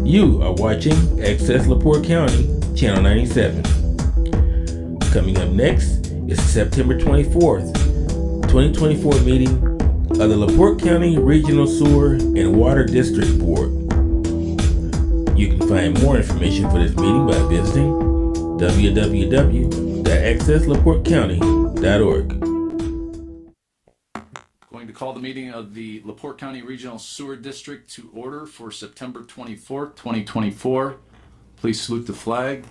You are watching Access LaPorte County, Channel 97. Coming up next is the September 24th, 2024 meeting of the LaPorte County Regional Sewer and Water District Board. You can find more information for this meeting by visiting www.accesslaportecounty.org. Going to call the meeting of the LaPorte County Regional Sewer District to order for September 24th, 2024. Please salute the flag.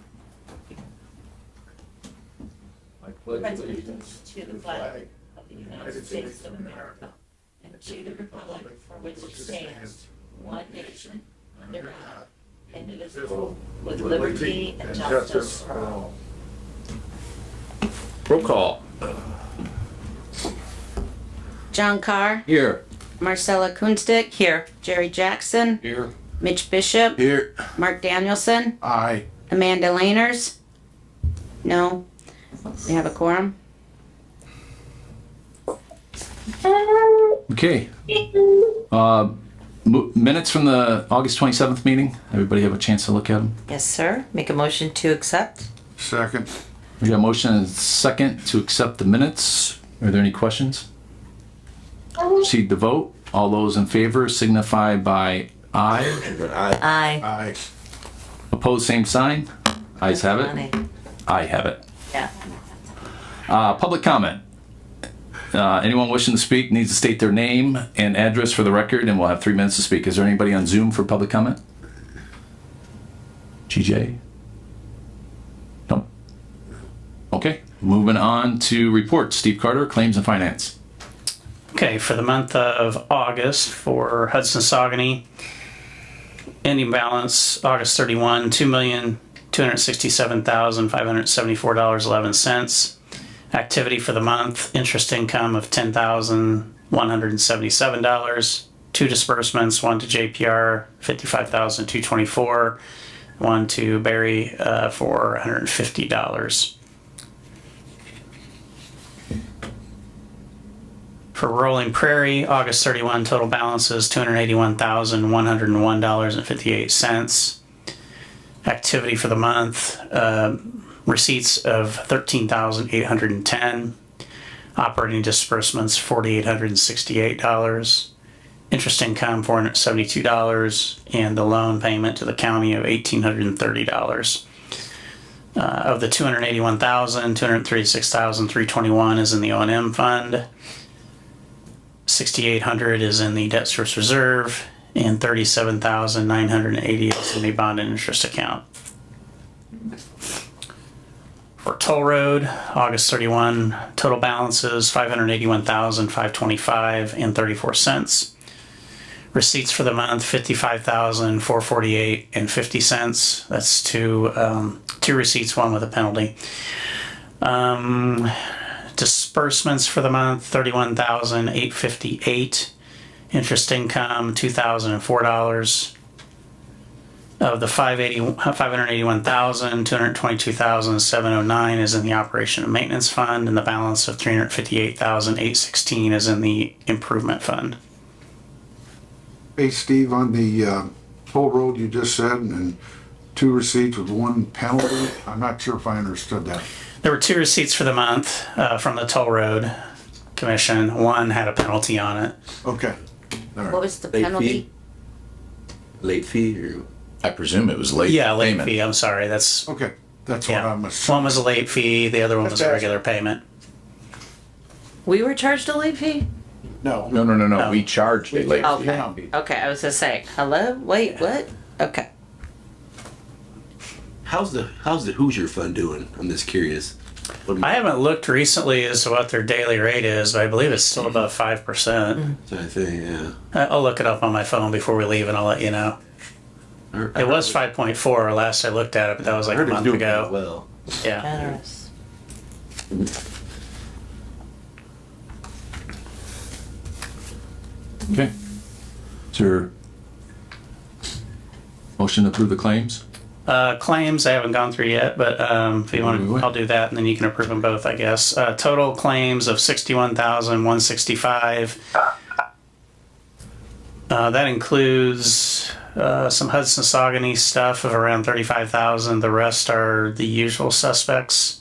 I pledge allegiance to the flag of the United States of America and to the republic for which it stands, one nation, under God, indivisible, with liberty and justice for all. Roll call. John Carr. Here. Marcella Kunstick. Here. Jerry Jackson. Here. Mitch Bishop. Here. Mark Danielson. Aye. Amanda Laners. No. We have a quorum. Okay. Minutes from the August 27th meeting. Everybody have a chance to look at them? Yes, sir. Make a motion to accept. Second. We got a motion and a second to accept the minutes. Are there any questions? Proceed to vote. All those in favor signify by aye. Aye. Aye. Opposed, same sign. Ayes have it. I have it. Yeah. Public comment. Anyone wishing to speak needs to state their name and address for the record, and we'll have 3 minutes to speak. Is there anybody on Zoom for public comment? GJ? No. Okay. Moving on to reports. Steve Carter, Claims and Finance. Okay, for the month of August for Hudson Saugony, ending balance August 31, $2,267,574.11. Activity for the month, interest income of $10,177. 2 disbursements, one to JPR, $55,224, one to Barry for $150. For Rolling Prairie, August 31, total balance is $281,101.58. Activity for the month, receipts of $13,810. Operating disbursements, $4,868. Interest income, $472. And the loan payment to the county of $1,830. Of the $281,000, $236,321 is in the O&M fund. $6,800 is in the debt service reserve, and $37,980 is in the bond and interest account. For toll road, August 31, total balances $581,525 and 34 cents. Receipts for the month $55,448 and 50 cents. That's two receipts, one with a penalty. Disbursements for the month $31,858. Interest income $2,004. Of the $581,222,709 is in the operation and maintenance fund, and the balance of $358,816 is in the improvement fund. Hey, Steve, on the toll road you just said, and 2 receipts with 1 penalty, I'm not sure if I understood that. There were 2 receipts for the month from the toll road commission. One had a penalty on it. Okay. All right. What was the penalty? Late fee or? I presume it was late. Yeah, late payment. fee. I'm sorry. That's Okay. That's what yeah. I'm One assuming. was a late fee. The other one was a regular payment. We were charged a late fee? No. No. We charged a late fee. Okay. Okay, I was gonna say, hello? Wait, what? Okay. How's the Hoosier Fund doing? I'm just curious. I haven't looked recently as to what their daily rate is, but I believe it's still above 5%. So I think, yeah. I'll look it up on my phone before we leave, and I'll let you know. It was 5.4 last I looked at it, but that was like a month ago. Well, Yeah. Generous. Okay. Is there motion to approve the claims? Claims I haven't gone through yet, but if you want to, I'll do that, and then you can approve them both, I guess. Total claims of $61,165. That includes some Hudson Saucony stuff of around 35,000. The rest are the usual suspects.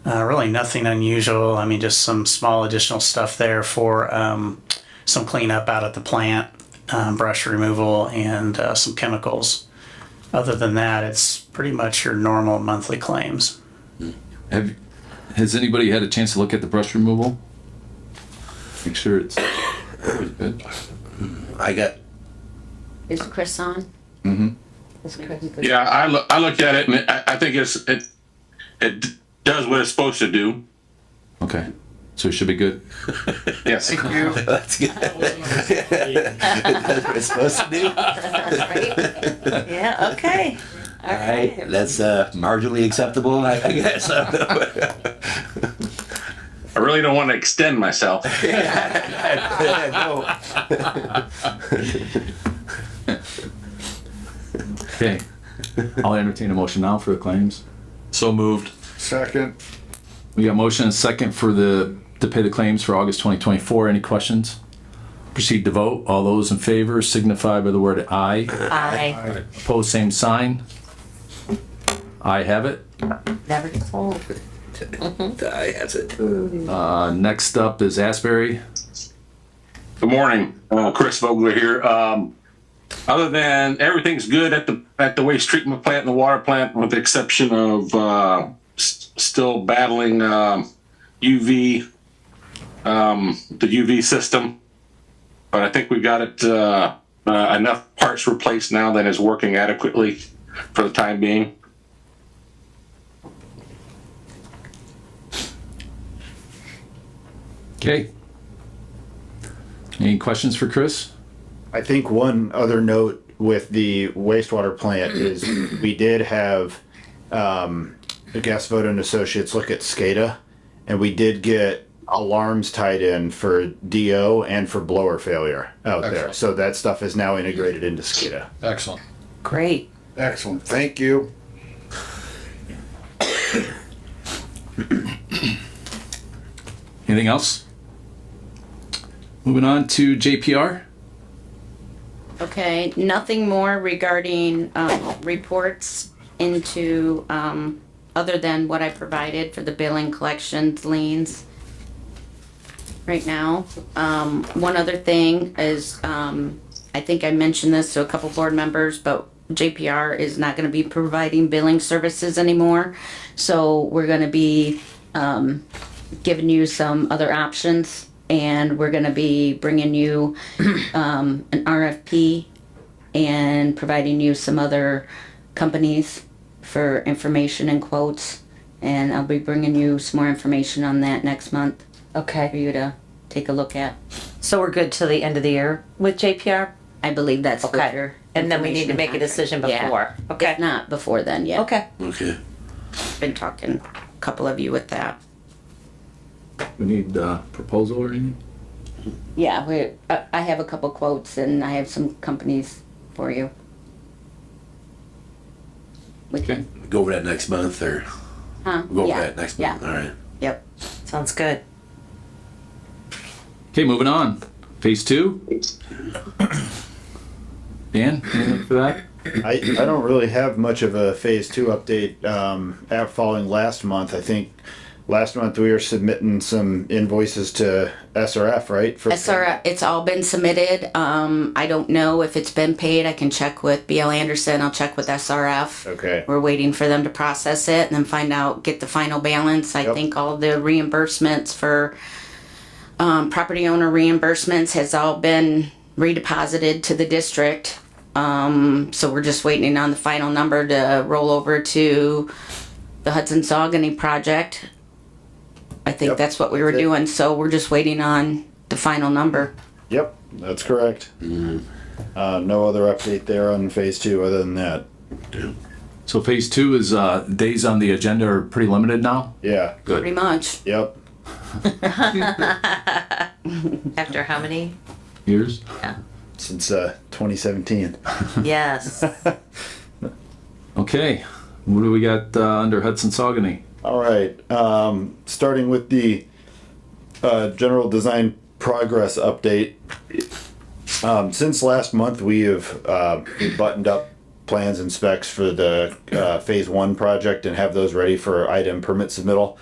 Really nothing unusual. I mean, just some small additional stuff there for some cleanup out at the plant, brush removal, and some chemicals. Other than that, it's pretty much your normal monthly claims. Has anybody had a chance to look at the brush removal? Make sure it's good. I got. Is Chris on? Mm-hmm. Is Chris? Yeah, I looked at it and I think it does what it's supposed to do. Okay, so it should be good. Yes. That's good. That's what it's supposed to do. Right? Yeah, okay. All right, that's marginally acceptable, I guess. I really don't want to extend myself. Okay, I'll entertain a motion now for the claims. So moved. Second. We got motion and second to pay the claims for August 2024. Any questions? Proceed to vote. All those in favor signify by the word aye. Aye. Opposed, same sign. I have it. Never gets old. I has it. Next up is Asbury. Good morning, Chris Vogler here. Other than everything's good at the waste treatment plant and the water plant, with the exception of still battling UV, the UV system. But I think we got it enough parts replaced now that it's working adequately for the time being. Okay. Any questions for Chris? I think one other note with the wastewater plant is we did have Gasvoda and Associates look at SCADA, and we did get alarms tied in for DO and for blower failure out there. Excellent. So that stuff is now integrated into SCADA. Excellent. Great. Excellent. Thank you. Anything else? Moving on to JPR. Okay, nothing more regarding reports into, other than what I provided for the billing, collections, liens right now. One other thing is, I think I mentioned this to a couple board members, but JPR is not gonna be providing billing services anymore. So we're gonna be giving you some other options, and we're gonna be bringing you an RFP and providing you some other companies for information and quotes. And I'll be bringing you some more information on that next month for Okay. you to take a look at. So we're good till the end of the year with JPR? I believe that's what Okay. your And then we need to information make a and decision contract. before. Yeah. Okay. If not before then, yeah. Okay. Okay. Been talking a couple of you with that. We need proposal or anything? Yeah, I have a couple quotes and I have some companies for you. Okay. Go over that next month, or Huh? go over Yeah, that next yeah. month. All right. Yep. Sounds good. Okay, moving on. Phase 2. Dan, anything for that? I don't really have much of a phase 2 update after following last month. I think last month we were submitting some invoices to SRF, right? For SRF, it's all been submitted. I don't know if it's been paid. I can check with BL Anderson. I'll check with SRF. Okay. We're waiting for them to process it and then find out, get the final balance. I Yep. think all the reimbursements for property owner reimbursements has all been redeposited to the district. So we're just waiting on the final number to roll over to the Hudson Saucony project. I think Yep. that's what we were That's it. doing. So we're just waiting on the final number. Yep, that's correct. No other update there on phase 2 other than that. So phase 2 is days on the agenda are pretty limited now? Yeah. Good. Pretty much. Yep. After how many? Years? Since 2017. Yes. Okay. What do we got under Hudson Saucony? All right. Starting with the general design progress update. Since last month, we have buttoned up plans and specs for the phase one project and have those ready for item permit submittal.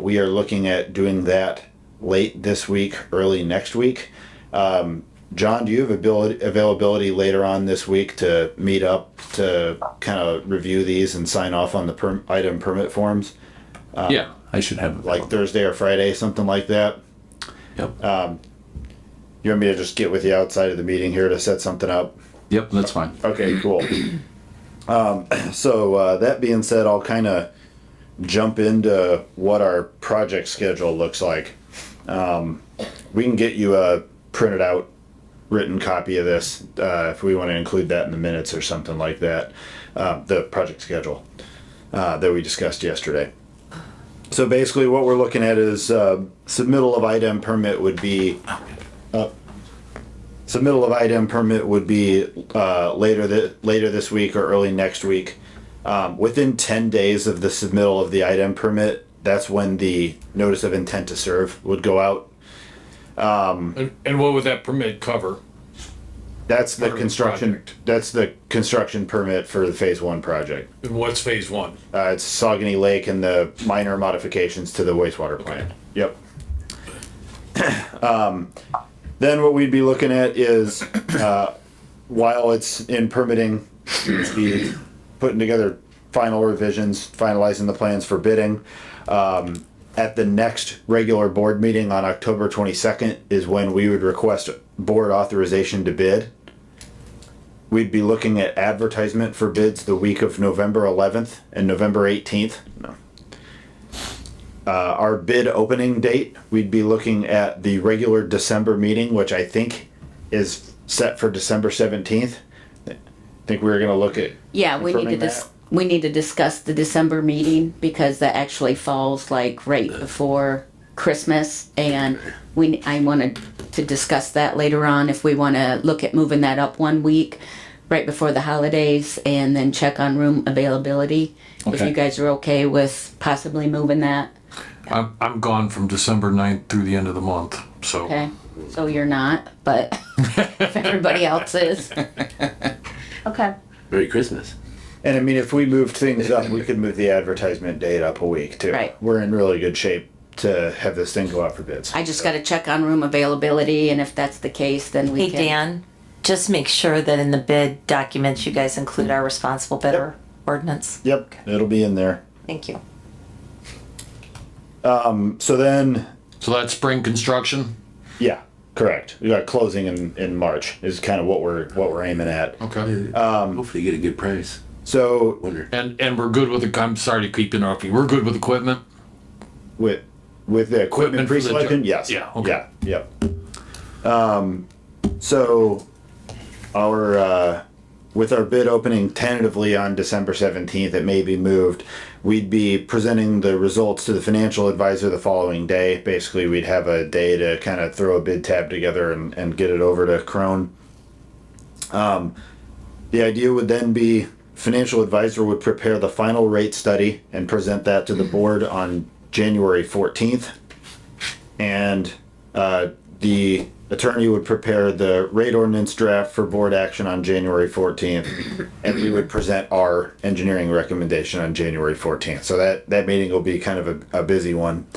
We are looking at doing that late this week, early next week. John, do you have availability later on this week to meet up to kind of review these and sign off on the item permit forms? Yeah, I should have. Like Thursday or Friday, something like that. Yep. You want me to just get with you outside of the meeting here to set something up? Yep, that's fine. Okay, cool. So that being said, I'll kind of jump into what our project schedule looks like. We can get you a printed out written copy of this if we want to include that in the minutes or something like that. The project schedule that we discussed yesterday. So basically what we're looking at is submittal of item permit would be later this week or early next week. Within 10 days of the submittal of the item permit, that's when the notice of intent to serve would go out. And what would that permit cover? That's the Part of the construction. project. That's the construction permit for the phase one project. And what's phase one? It's Saugony Lake and the minor modifications to the wastewater plant. Yep. Then what we'd be looking at is, while it's in permitting, we'd be putting together final revisions, finalizing the plans for bidding. At the next regular board meeting on October 22nd is when we would request board authorization to bid. We'd be looking at advertisement for bids the week of November 11th and November 18th. No. Our bid opening date, we'd be looking at the regular December meeting, which I think is set for December 17th. I think we were going to look at. Yeah, we need to confirming that. we need to discuss the December meeting because that actually falls like right before Christmas, and I wanted to discuss that later on if we want to look at moving that up 1 week right before the holidays and then check on room availability. If Okay. you guys are okay with possibly moving that, I'm gone from December 9th through the end of the month, so. okay? So you're not, but if everybody else is. Okay. Merry Christmas. And I mean, if we moved things up, we could move the advertisement date up a week too. Right. We're in really good shape to have this thing go out for bids. I just got to check on room availability, and if that's the case, then we Hey, can. Dan, just make sure that in the bid documents, you guys include our responsible bidder ordinance. Yep, it'll be in there. Thank you. So then, So that's spring construction? yeah, correct. We got closing in March is kind of what we're aiming at. Okay. Hopefully you get a good price. So Wonder. And we're good with the, I'm sorry to keep interrupting, we're good with equipment? with the equipment Equipment for the pre-selection, job. yes. Yeah, okay. Yeah, yep. So our with our bid opening tentatively on December 17th, it may be moved. We'd be presenting the results to the financial advisor the following day. Basically, we'd have a day to kind of throw a bid tab together and get it over to Crone. The idea would then be financial advisor would prepare the final rate study and present that to the board on January 14th. And the attorney would prepare the rate ordinance draft for board action on January 14th. And we would present our engineering recommendation on January 14th. So that meeting will be kind of a busy one.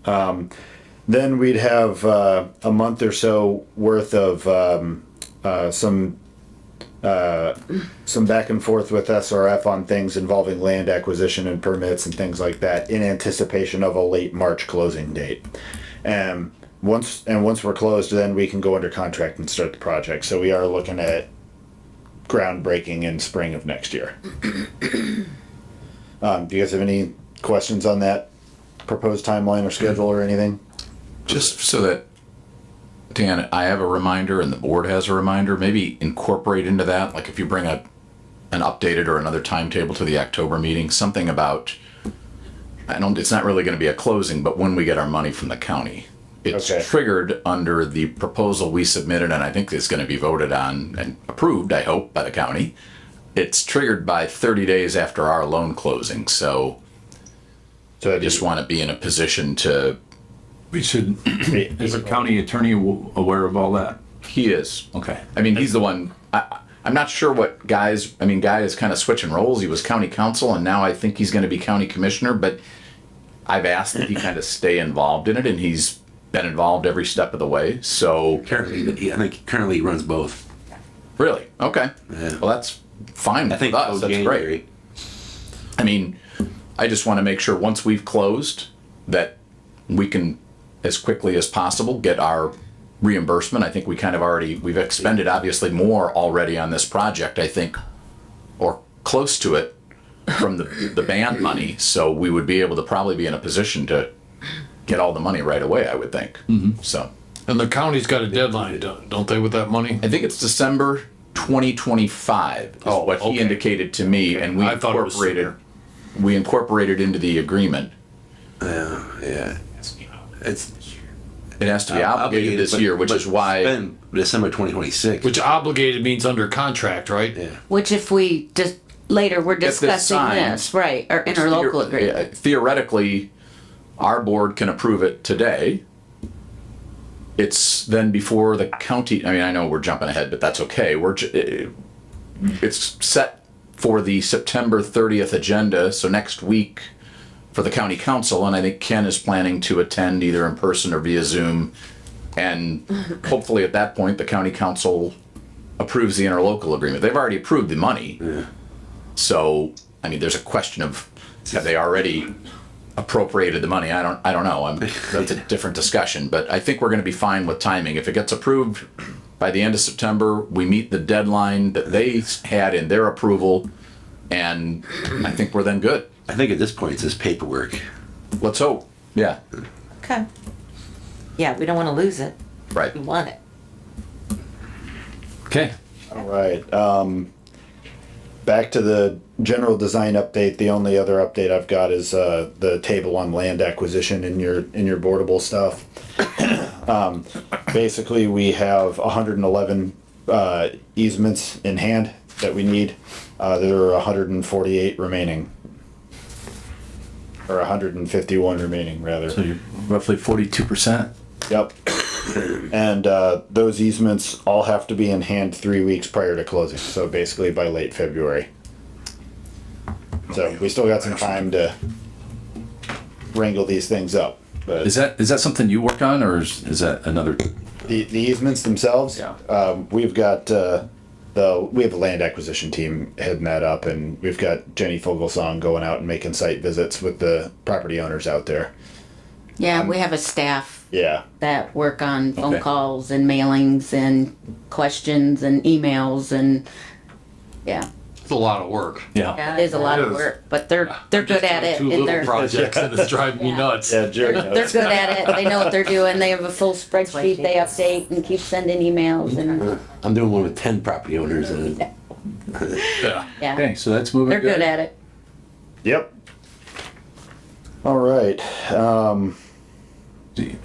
Then we'd have a month or so worth of some back and forth with SRF on things involving land acquisition and permits and things like that in anticipation of a late March closing date. Once we're closed, then we can go under contract and start the project. So we are looking at groundbreaking in spring of next year. Do you guys have any questions on that proposed timeline or schedule or anything? Just so that, Dan, I have a reminder and the board has a reminder, maybe incorporate into that, like if you bring an updated or another timetable to the October meeting, something about, it's not really going to be a closing, but when we get our money from the county. It's Okay. triggered under the proposal we submitted, and I think it's going to be voted on and approved, I hope, by the county. It's triggered by 30 days after our loan closing, so I just want to be in a position to. We should, is the county attorney aware of all that? He is. Okay. I mean, he's the one. I'm not sure what Guy is kind of switching roles. He was county council, and now I think he's going to be county commissioner. But I've asked that he kind of stay involved in it, and he's been involved every step of the way. So Currently, I think currently he runs both. really, okay. Yeah. Well, that's fine I think with us. till That's January. great. I mean, I just want to make sure once we've closed that we can, as quickly as possible, get our reimbursement. I think we've expended obviously more already on this project, I think, or close to it from the band money. So we would be able to probably be in a position to get all the money right away, I would think. So And the county's got a deadline, don't they, with that money? I think it's December 2025 is what he okay. indicated to me, and we I thought it was incorporated into the agreement. Yeah. It has to be obligated this year, which is why. Then December 2026. Which obligated means under contract, right? Yeah. Which if we just, later we're this discussing signed, this, right, our interlocal agreement. Theoretically, our board can approve it today. It's then before the county. I mean, I know we're jumping ahead, but that's okay. It's set for the September 30th agenda, so next week for the county council, and I think Ken is planning to attend either in person or via Zoom, and hopefully at that point the county council approves the interlocal agreement. They've already approved the money. Yeah. So, I mean, there's a question of have they already appropriated the money? I don't know. That's a different discussion, but I think we're going to be fine with timing. If it gets approved by the end of September, we meet the deadline that they had in their approval, and I think we're then good. I think at this point it's just paperwork. Let's hope. Yeah. Okay. Yeah, we don't want to lose it. Right. We want it. Okay. All right. Back to the general design update. The only other update I've got is the table on land acquisition in your boardable stuff. Basically, we have 111 easements in hand that we need. There are 148 remaining. Or 151 remaining, rather. So you're roughly 42%. Yep. And those easements all have to be in hand 3 weeks prior to closing. So basically by late February. So we still got some time to wrangle these things up. But Is that something you work on, or is that another? the easements themselves, we've got we have a land acquisition team heading that up, and we've got Jenny Fogelsong going out and making site visits with the property owners out there. Yeah, we have a staff Yeah. that work on phone Okay. calls and mailings and questions and emails and, yeah. It's a lot of work. Yeah. It is a lot It of is. work, but they're good at it. Two and little they're projects and it's driving me nuts. Yeah, Jerry they're knows. good at it. They know what they're doing. They have a full spreadsheet they update and keep sending emails and, I'm doing one with 10 property owners, and Yeah. yeah. okay, so that's moving. They're good at it. Yep. All right.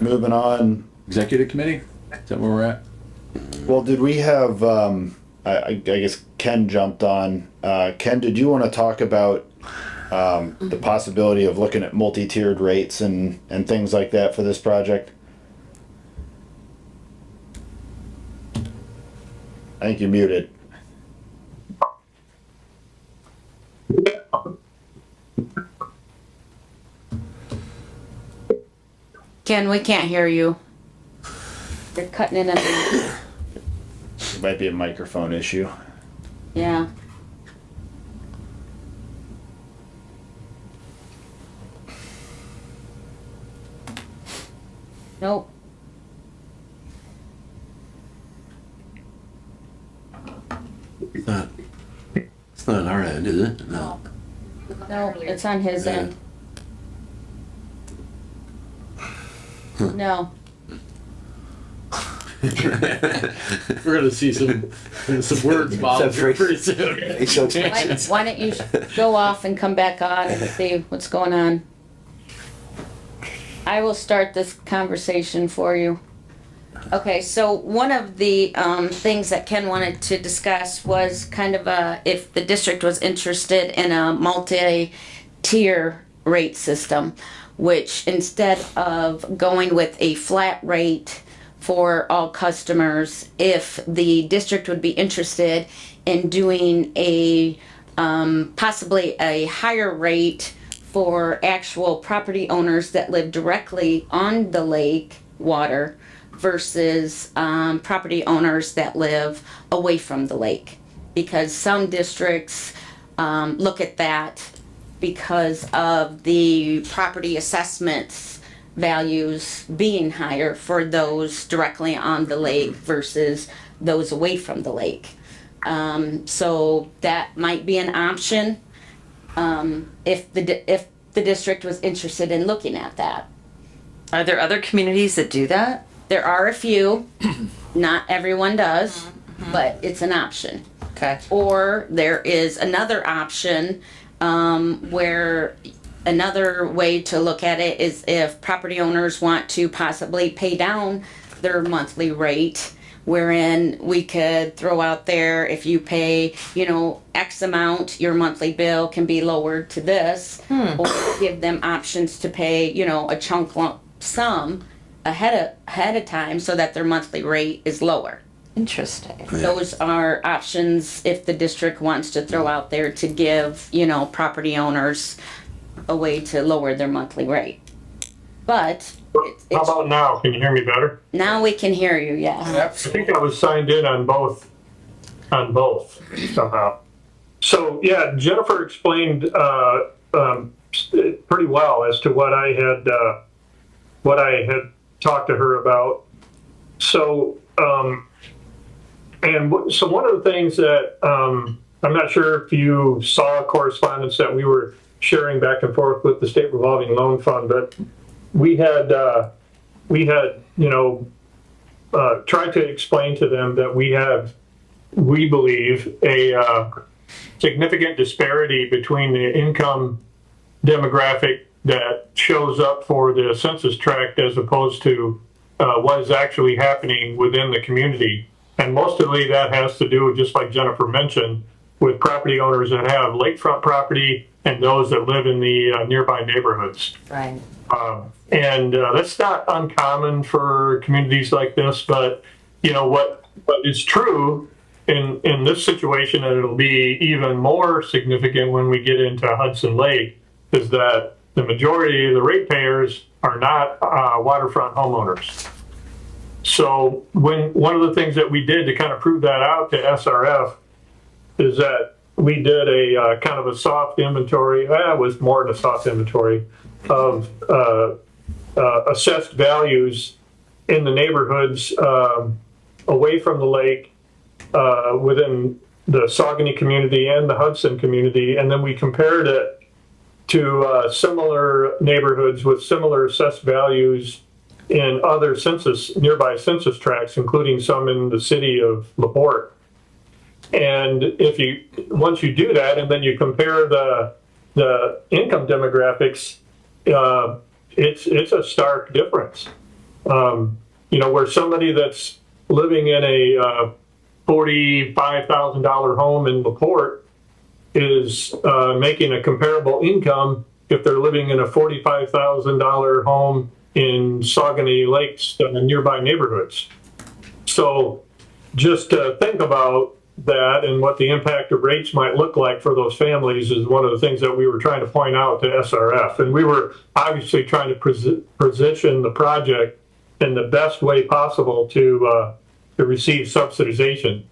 Moving on. Executive committee. Is that where we're at? Well, did we have, I guess Ken jumped on. Ken, did you want to talk about the possibility of looking at multi-tiered rates and things like that for this project? I think you're muted. Ken, we can't hear you. You're cutting in and out. It might be a microphone issue. Yeah. Nope. It's not on our end, is it? No. No, it's on his Yeah. end. No. We're gonna see some words Bob pretty soon. Why don't you go off and come back on and see what's going on? I will start this conversation for you. Okay, so one of the things that Ken wanted to discuss was kind of if the district was interested in a multi-tier rate system, which instead of going with a flat rate for all customers if the district would be interested in doing a possibly a higher rate for actual property owners that live directly on the lake water versus property owners that live away from the lake. Because some districts look at that because of the property assessments values being higher for those directly on the lake versus those away from the lake. So that might be an option if the district was interested in looking at that. Are there other communities that do that? There are a few, not everyone does, but it's an option. Okay. Or there is another option where another way to look at it is if property owners want to possibly pay down their monthly rate, wherein we could throw out there, if you pay, X amount, your monthly bill can be lowered to this, or give them options to pay, a chunk lump sum ahead of time so that their monthly rate is lower. Interesting. Those are options if the district wants to throw out there to give, property owners a way to lower their monthly rate. But how about now? Can you hear me better? Now we can hear you, yes. I think I was signed in on both somehow. So yeah, Jennifer explained pretty well as to what I had talked to her about. So so one of the things that I'm not sure if you saw correspondence that we were sharing back and forth with the State Revolving Loan Fund, but we had tried to explain to them that we believe a significant disparity between the income demographic that shows up for the census tract as opposed to what is actually happening within the community. And mostly that has to do, just like Jennifer mentioned, with property owners that have lakefront property and those that live in the nearby neighborhoods. Right. And that's not uncommon for communities like this, but what is true in this situation, and it'll be even more significant when we get into Hudson Lake, is that the majority of the ratepayers are not waterfront homeowners. So one of the things that we did to kind of prove that out to SRF is that we did a kind of a soft inventory. It was more than a soft inventory of assessed values in the neighborhoods away from the lake, within the Saugony community and the Hudson community, and then we compared it to similar neighborhoods with similar assessed values in other nearby census tracts, including some in the city of LaPorte. And once you do that, and then you compare the income demographics, it's a stark difference. Where somebody that's living in a $45,000 home in LaPorte is making a comparable income if they're living in a $45,000 home in Saugony Lakes nearby neighborhoods. So just to think about that and what the impact of rates might look like for those families is one of the things that we were trying to point out to SRF. And we were obviously trying to position the project in the best way possible to receive subsidization.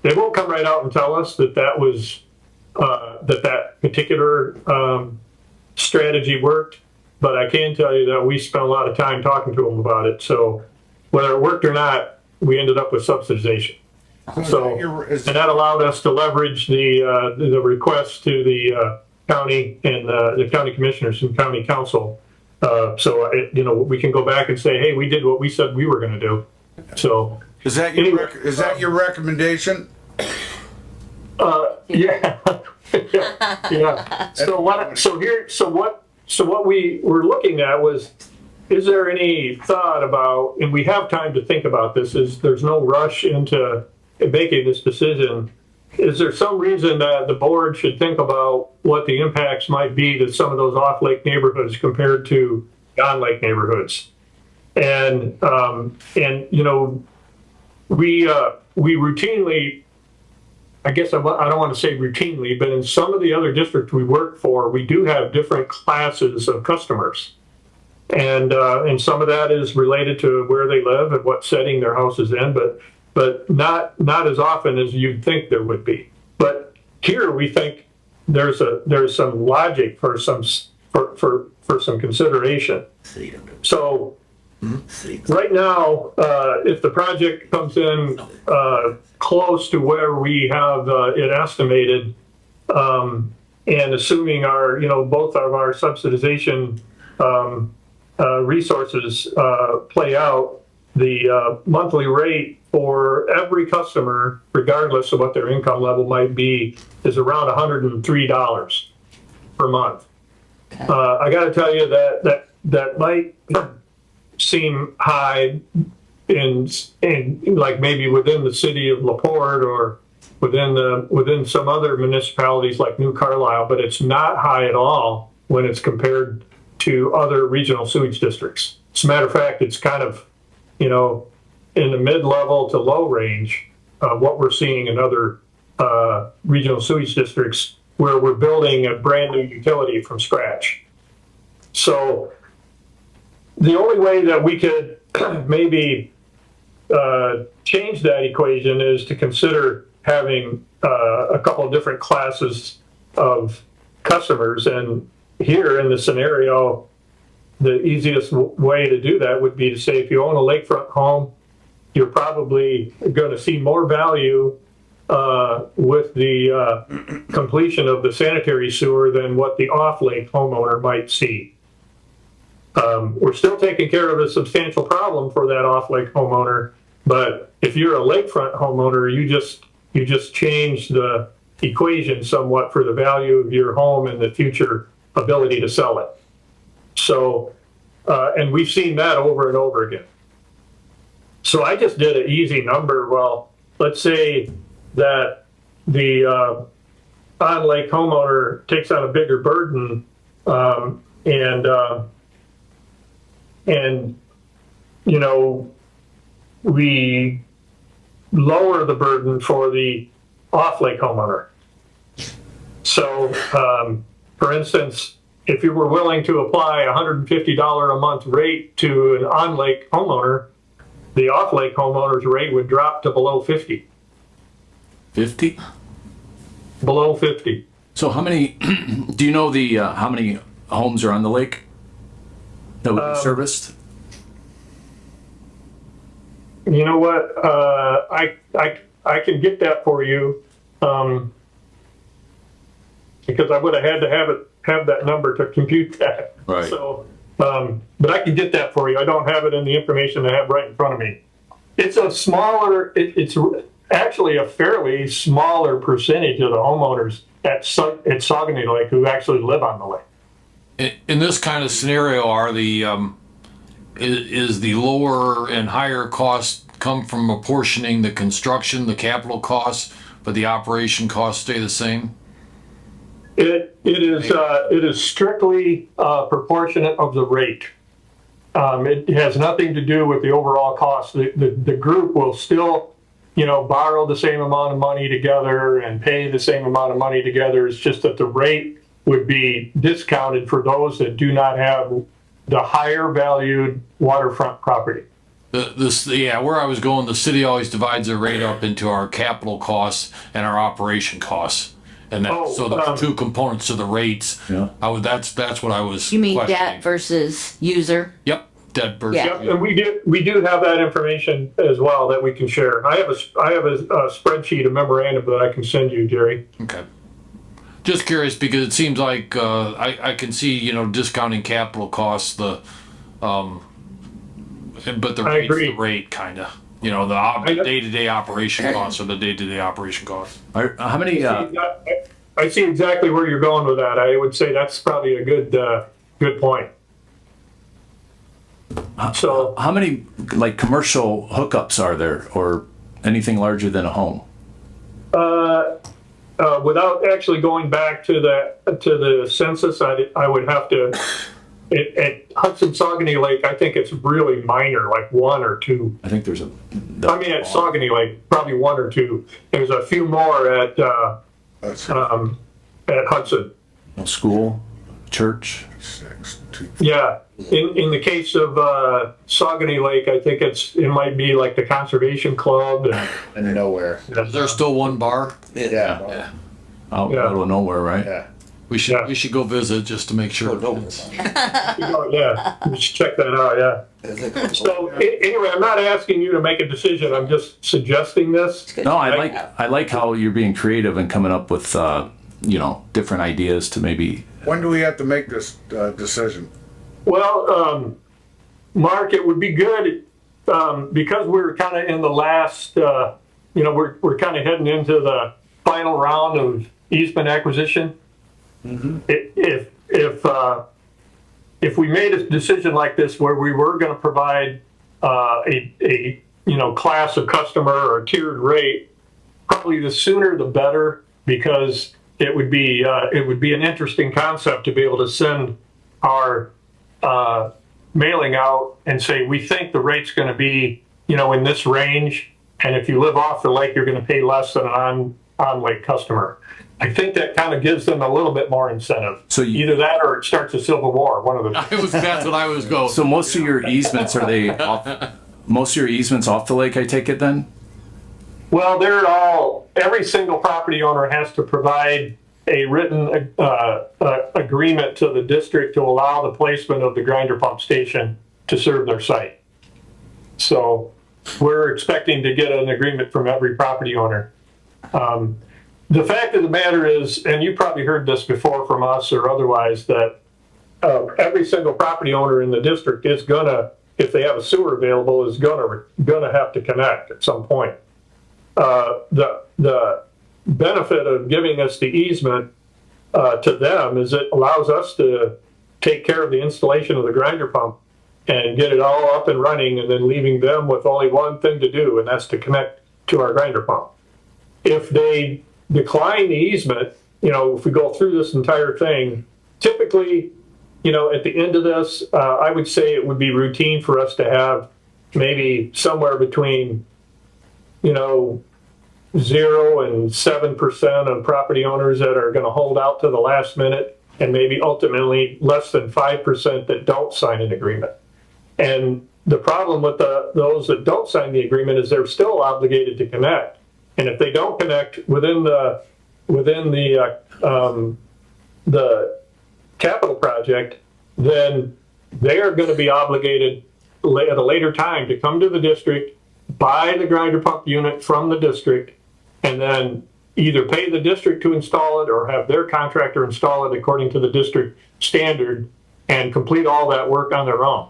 They won't come right out and tell us that was that particular strategy worked, but I can tell you that we spent a lot of time talking to them about it. So whether it worked or not, we ended up with subsidization. So, and that allowed us to leverage the request to the county and the county commissioners and county council. We can go back and say, hey, we did what we said we were going to do. So is that your recommendation? Yeah. Yeah. So what we were looking at was, is there any thought about, and we have time to think about this, there's no rush into making this decision. Is there some reason that the board should think about what the impacts might be to some of those off-lake neighborhoods compared to on-lake neighborhoods? And you know, we routinely, I guess I don't want to say routinely, but in some of the other districts we work for, we do have different classes of customers. And some of that is related to where they live and what setting their house is in, but not as often as you'd think there would be. But here we think there's some logic for some consideration. So right now, if the project comes in close to where we have it estimated, and assuming our, you know, both of our subsidization resources play out, the monthly rate for every customer, regardless of what their income level might be, is around $103 per month. I got to tell you that might seem high in like maybe within the city of LaPorte or within some other municipalities like New Carlisle, but it's not high at all when it's compared to other regional sewage districts. As a matter of fact, it's kind of, you know, in the mid-level to low range of what we're seeing in other regional sewage districts where we're building a brand new utility from scratch. So the only way that we could maybe change that equation is to consider having a couple of different classes of customers. And here in the scenario, the easiest way to do that would be to say if you own a lakefront home, you're probably going to see more value with the completion of the sanitary sewer than what the off-lake homeowner might see. We're still taking care of a substantial problem for that off-lake homeowner, but if you're a lakefront homeowner, you just change the equation somewhat for the value of your home and the future ability to sell it. So, and we've seen that over and over again. So I just did an easy number. Well, let's say that the on-lake homeowner takes on a bigger burden, and you know, we lower the burden for the off-lake homeowner. So, for instance, if you were willing to apply a $150 a month rate to an on-lake homeowner, the off-lake homeowner's rate would drop to below 50. 50? Below 50. So how many, do you know the, how many homes are on the lake that would be serviced? You know what, I can get that for you, because I would have had to have that number to compute that. Right. So, but I can get that for you. I don't have it in the information I have right in front of me. It's a smaller, it's actually a fairly smaller percentage of the homeowners at Saugony Lake who actually live on the lake. In this kind of scenario, are the is the lower and higher costs come from apportioning the construction, the capital costs, but the operation costs stay the same? It is strictly proportionate of the rate. It has nothing to do with the overall cost. The group will still, you know, borrow the same amount of money together and pay the same amount of money together. It's just that the rate would be discounted for those that do not have the higher valued waterfront property. Where I was going, the city always divides their rate up into our capital costs and our operation costs. And that, so there's two components to the rates. Yeah. That's what I was You mean questioning. debt versus user? Yep, debt versus. Yeah. Yep, and we do have that information as well that we can share. I have a spreadsheet, a memorandum that I can send you, Jerry. Okay. Just curious because it seems like I can see, you know, discounting capital costs, but the rate's the rate kind of, you know, the day-to-day operation costs are the day-to-day operation costs. How many? I see exactly where you're going with that. I would say that's probably a good point. So how many like commercial hookups are there, or anything larger than a home? Without actually going back to the census, I would have to at Hudson Saugony Lake, I think it's really minor, like one or two. I think there's At Saugony Lake, probably one or two. There's a few more at Hudson. school, church. Yeah, in the case of Saugony Lake, I think it might be like the Conservation Club and nowhere. Is there still one bar? Yeah. Out middle of nowhere, right? Yeah. We should go visit just to make sure. Yeah, we should check that out. Yeah. So anyway, I'm not asking you to make a decision. I'm just suggesting this. No, I like how you're being creative and coming up with different ideas to maybe. When do we have to make this decision? Well, Mark, it would be good because we're kind of in the last. We're kind of heading into the final round of easement acquisition. Mm-hmm. If we made a decision like this where we were going to provide a class of customer or a tiered rate, probably the sooner the better, because it would be an interesting concept to be able to send our mailing out and say we think the rate's going to be in this range, and if you live off the lake, you're going to pay less than an on-lake customer. I think that kind of gives them a little bit more incentive. So either that or it starts a civil war. One of the That's what I was going. So most of your easements most of your easements off the lake, I take it then? Well, every single property owner has to provide a written agreement to the district to allow the placement of the grinder pump station to serve their site. So we're expecting to get an agreement from every property owner. The fact of the matter is, and you probably heard this before from us or otherwise, that every single property owner in the district is gonna, if they have a sewer available, is gonna have to connect at some point. The benefit of giving us the easement to them is it allows us to take care of the installation of the grinder pump and get it all up and running, and then leaving them with only one thing to do, and that's to connect to our grinder pump. If they decline the easement, if we go through this entire thing, typically, at the end of this, I would say it would be routine for us to have maybe somewhere between, 0 and 7% of property owners that are going to hold out to the last minute, and maybe ultimately less than 5% that don't sign an agreement. And the problem with those that don't sign the agreement is they're still obligated to connect. And if they don't connect within the capital project, then they are going to be obligated at a later time to come to the district, buy the grinder pump unit from the district, and then either pay the district to install it or have their contractor install it according to the district standard and complete all that work on their own,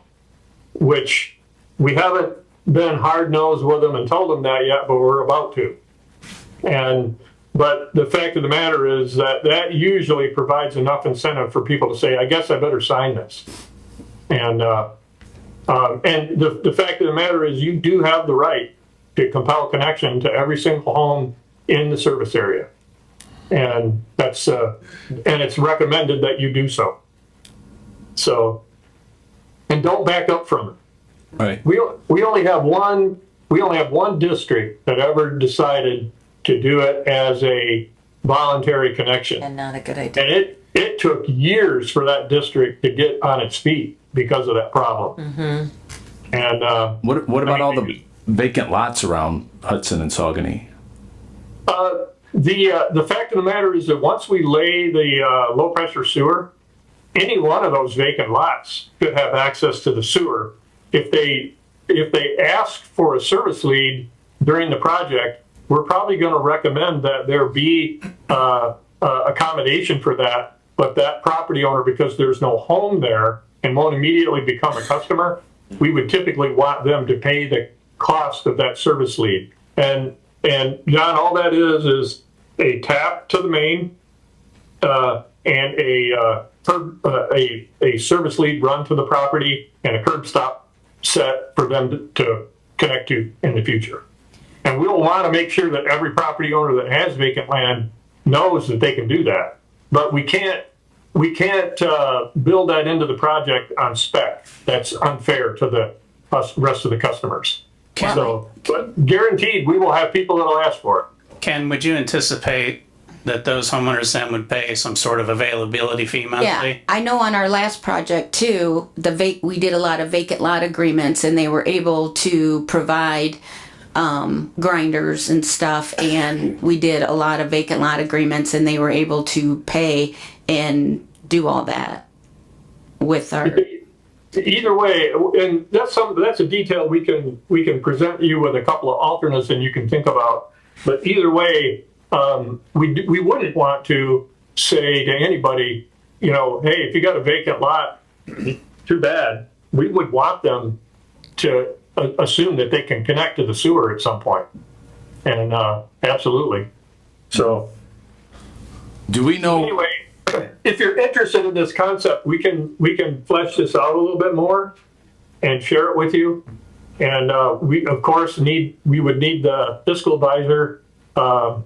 which we haven't been hard-nosed with them and told them that yet, but we're about to. But the fact of the matter is that usually provides enough incentive for people to say, I guess I better sign this. And the fact of the matter is you do have the right to compel connection to every single home in the service area. And that's, and it's recommended that you do so. So, and don't back up from it. Right. We only have one district that ever decided to do it as a voluntary connection. And not a good idea. And it took years for that district to get on its feet because of that problem. Mm-hmm. And what about all the vacant lots around Hudson and Saugony? The fact of the matter is that once we lay the low pressure sewer, any one of those vacant lots could have access to the sewer. If they ask for a service lead during the project, we're probably going to recommend that there be accommodation for that, but that property owner, because there's no home there and won't immediately become a customer, we would typically want them to pay the cost of that service lead. And John, all that is a tap to the main and a service lead run to the property and a curb stop set for them to connect to in the future. And we'll want to make sure that every property owner that has vacant land knows that they can do that. But we can't we can't build that into the project on spec. That's unfair to the rest of the customers. So, but guaranteed, we will have people that'll ask for it. Ken, would you anticipate that those homeowners then would pay some sort of availability fee monthly? Yeah, I know on our last project too, we did a lot of vacant lot agreements, and they were able to provide grinders and stuff, and we did a lot of vacant lot agreements, and they were able to pay and do all that with our. Either way, and that's a detail we can present you with a couple of alternates and you can think about. But either way, we wouldn't want to say to anybody, you know, hey, if you got a vacant lot, too bad. We would want them to assume that they can connect to the sewer at some point. And absolutely. So, do we know? Anyway, if you're interested in this concept, we can flesh this out a little bit more and share it with you. And we of course we would need the fiscal advisor to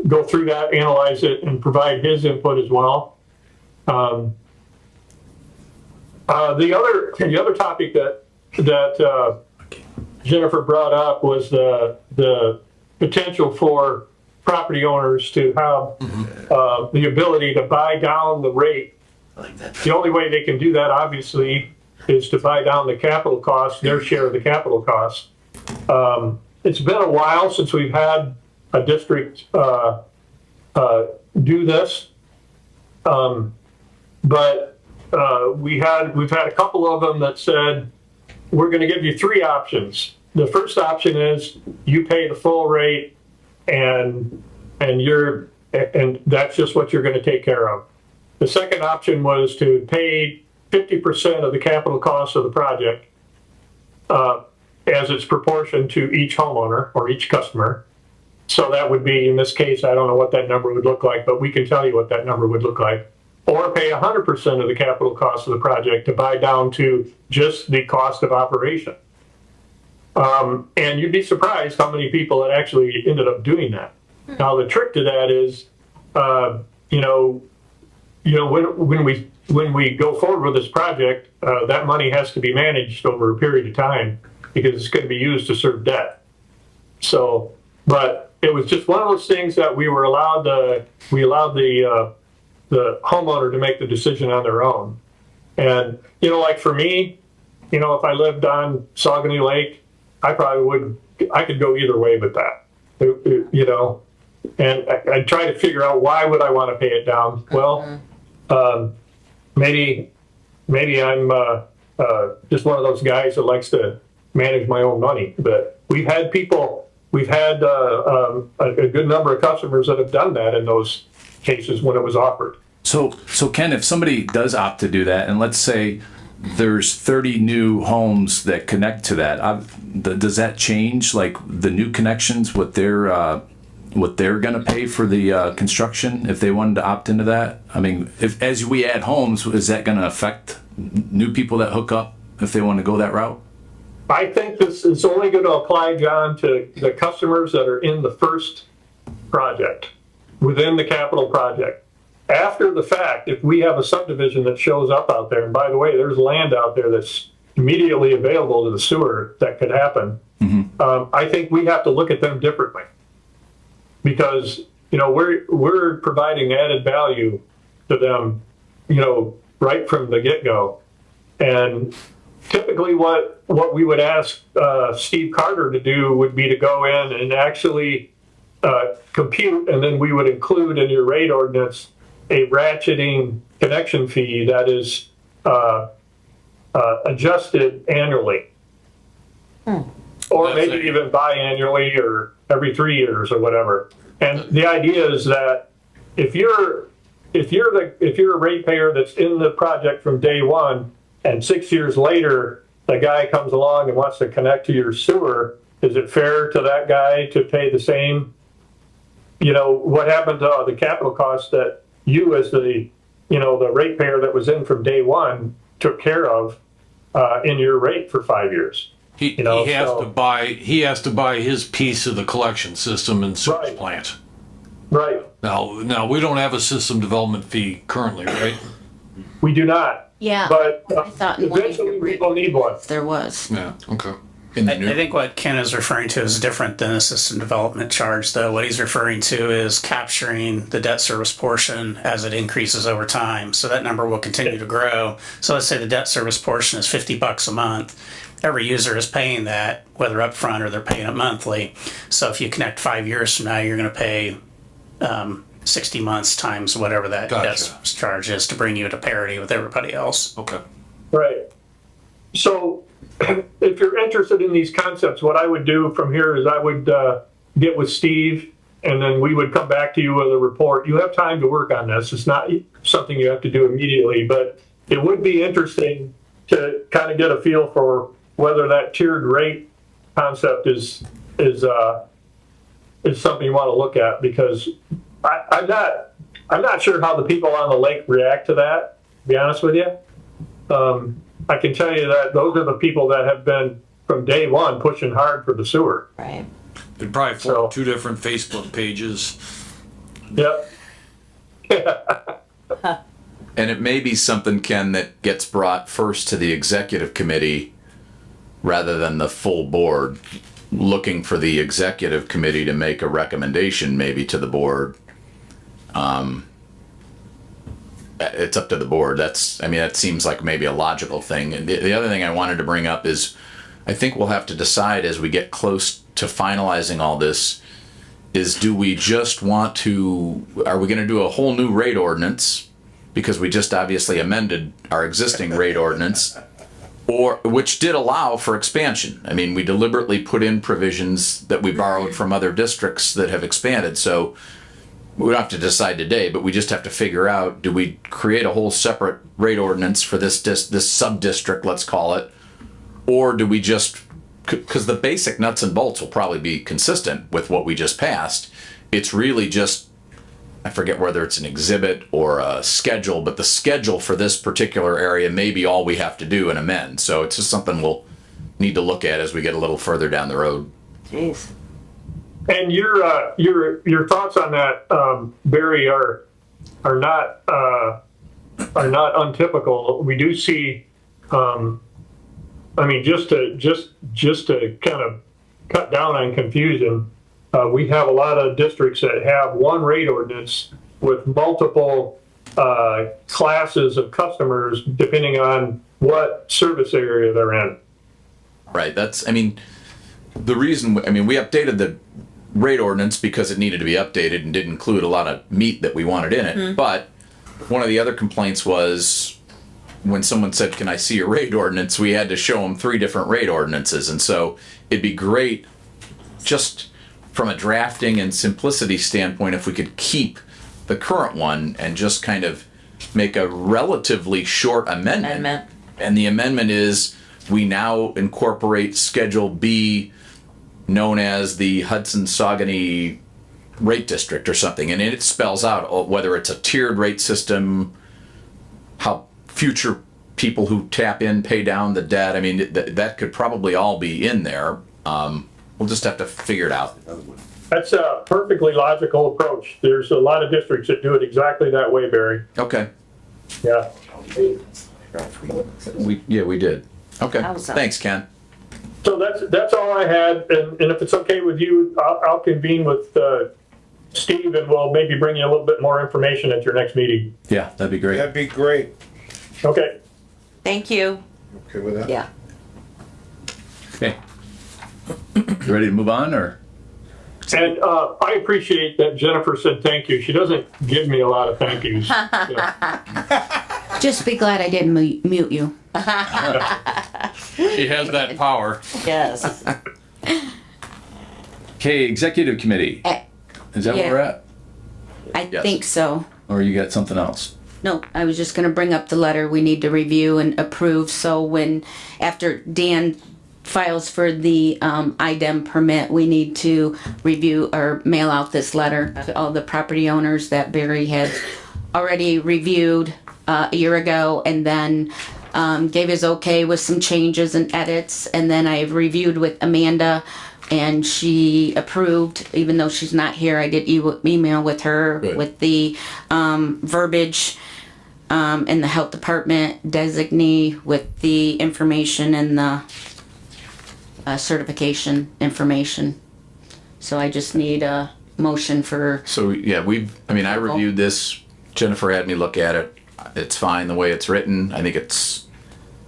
go through that, analyze it, and provide his input as well. The other topic that Jennifer brought up was the potential for property owners to have the ability to buy down the rate. The only way they can do that, obviously, is to buy down the capital costs, their share of the capital costs. It's been a while since we've had a district do this, but we've had a couple of them that said, we're going to give you three options. The first option is you pay the full rate, and that's just what you're going to take care of. The second option was to pay 50% of the capital cost of the project as it's proportioned to each homeowner or each customer. So that would be, in this case, I don't know what that number would look like, but we can tell you what that number would look like. Or pay 100% of the capital cost of the project to buy down to just the cost of operation. And you'd be surprised how many people that actually ended up doing that. Now the trick to that is, when we go forward with this project, that money has to be managed over a period of time because it's going to be used to serve debt. So, but it was just one of those things that we allowed the homeowner to make the decision on their own. And, like for me, if I lived on Saugony Lake, I could go either way with that, and I'd try to figure out why would I want to pay it down. Well, maybe I'm just one of those guys that likes to manage my own money. But we've had a good number of customers that have done that in those cases when it was offered. So Ken, if somebody does opt to do that, and let's say there's 30 new homes that connect to that, does that change, like the new connections, what they're going to pay for the construction if they wanted to opt into that? I mean, as we add homes, is that going to affect new people that hook up if they want to go that route? I think this is only going to apply, John, to the customers that are in the first project, within the capital project. After the fact, if we have a subdivision that shows up out there, and by the way, there's land out there that's immediately available to the sewer that could happen, I think we have to look at them differently. Because, we're providing added value to them, right from the get-go. And typically what we would ask Steve Carter to do would be to go in and actually compute, and then we would include in your rate ordinance a ratcheting connection fee that is adjusted annually. Or maybe even biannually or every 3 years or whatever. And the idea is that if you're a ratepayer that's in the project from day one, and 6 years later the guy comes along and wants to connect to your sewer, is it fair to that guy to pay the same? What happened to the capital costs that you as the ratepayer that was in from day one took care of in your rate for 5 years? He has to buy his piece of the collection system and sewage plant. Right. Now, we don't have a system development fee currently, right? We do not. Yeah. But I thought in one of eventually your we will need one. there was. Yeah, okay. I think what Ken is referring to is different than a system development charge, though. What he's referring to is capturing the debt service portion as it increases over time. So that number will continue to grow. So let's say the debt service portion is $50 a month. Every user is paying that, whether upfront or they're paying it monthly. So if you connect 5 years from now, you're going to pay 60 months times whatever that debt service charge is to bring you to parity with everybody else. Okay. Right. So if you're interested in these concepts, what I would do from here is I would get with Steve, and then we would come back to you with a report. You have time to work on this. It's not something you have to do immediately, but it would be interesting to kind of get a feel for whether that tiered rate concept is something you want to look at, because I'm not sure how the people on the lake react to that, to be honest with you. I can tell you that those are the people that have been from day one pushing hard for the sewer. Right. It'd probably form two different Facebook pages. Yep. And it may be something, Ken, that gets brought first to the executive committee rather than the full board, looking for the executive committee to make a recommendation maybe to the board. It's up to the board. That seems like maybe a logical thing. And the other thing I wanted to bring up is I think we'll have to decide as we get close to finalizing all this is, do we just want to, are we going to do a whole new rate ordinance because we just obviously amended our existing rate ordinance, or which did allow for expansion. I mean, we deliberately put in provisions that we borrowed from other districts that have expanded. So we don't have to decide today, but we just have to figure out, do we create a whole separate rate ordinance for this sub-district, let's call it, or do we just, because the basic nuts and bolts will probably be consistent with what we just passed. It's really just, I forget whether it's an exhibit or a schedule, but the schedule for this particular area may be all we have to do and amend. So it's just something we'll need to look at as we get a little further down the road. Jeez. And your thoughts on that, Barry, are not untypical. We do see, just to kind of cut down on confusion, we have a lot of districts that have one rate ordinance with multiple classes of customers depending on what service area they're in. Right. The reason, we updated the rate ordinance because it needed to be updated and didn't include a lot of meat that we wanted in it. Mm-hmm. But one of the other complaints was when someone said, "Can I see your rate ordinance?" we had to show them 3 different rate ordinances. And so it'd be great, just from a drafting and simplicity standpoint, if we could keep the current one and just kind of make a relatively short amendment. And the amendment is, we now incorporate Schedule B, known as the Hudson-Saguenay Rate District or something, and it spells out whether it's a tiered rate system, how future people who tap in pay down the debt. That could probably all be in there. We'll just have to figure it out. That's a perfectly logical approach. There's a lot of districts that do it exactly that way, Barry. Okay. Yeah. We did. Okay. Thanks, Ken. So that's all I had, and if it's okay with you, I'll convene with Steve, and we'll maybe bring you a little bit more information at your next meeting. Yeah, that'd be great. That'd be great. Okay. Thank you. Okay with that? Yeah. Okay. You ready to move on, or? And I appreciate that Jennifer said thank you. She doesn't give me a lot of thank yous. Just be glad I didn't mute you. She has that power. Yes. Okay, executive committee. Is that where we're at? I think so. Or you got something else? No, I was just going to bring up the letter we need to review and approve. So after Dan files for the IDEM permit, we need to review or mail out this letter to all the property owners that Barry had already reviewed a year ago, and then gave his okay with some changes and edits. And then I've reviewed with Amanda and she approved, even though she's not here. I did email with her Good. with the verbiage in the health department designee with the information and the certification information. So I just need a motion for, So, yeah, I reviewed this. Jennifer had me look at it. It's fine the way it's written. I think it